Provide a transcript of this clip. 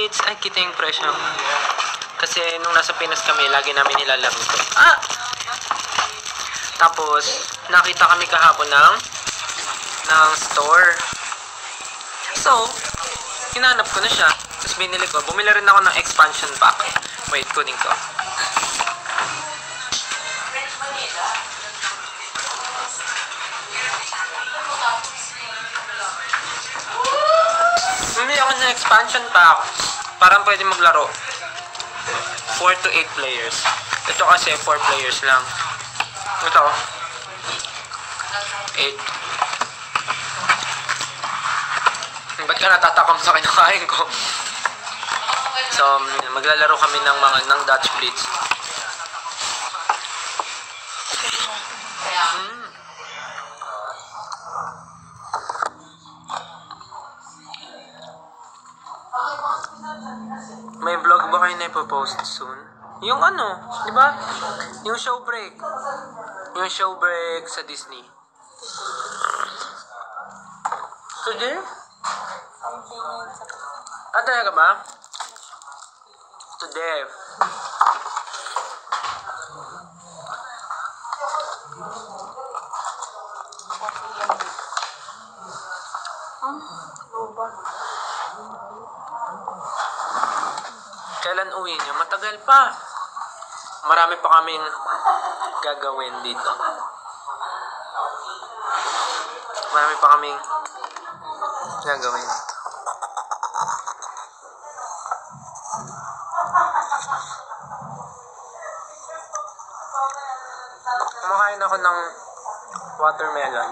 Ay, kita yung presyo. Kasi nung nasa Pinas kami, lagi namin nilalaro ito. Tapos, nakita kami kahapon ng store. So, hinanap ko na siya. Tapos binili ko. Bumili rin ako ng expansion pack. Wait, kunin ko. Bumili ako ng expansion pack. Parang pwede maglaro. 4 to 8 players. Ito kasi 4 players lang. Ito. 8. Ba't ka natatakam sa kinakain ko? So, maglalaro kami ng Dutch Blitz. May vlog ba kayo na ipopost soon? Yung ano, di ba? Yung show break. Yung show break sa Disney. Today? Talaga ba? Today. Kailan uwi niyo? Matagal pa. Marami pa kaming gagawin dito. Marami pa kaming gagawin dito. Kumakain ako ng watermelon.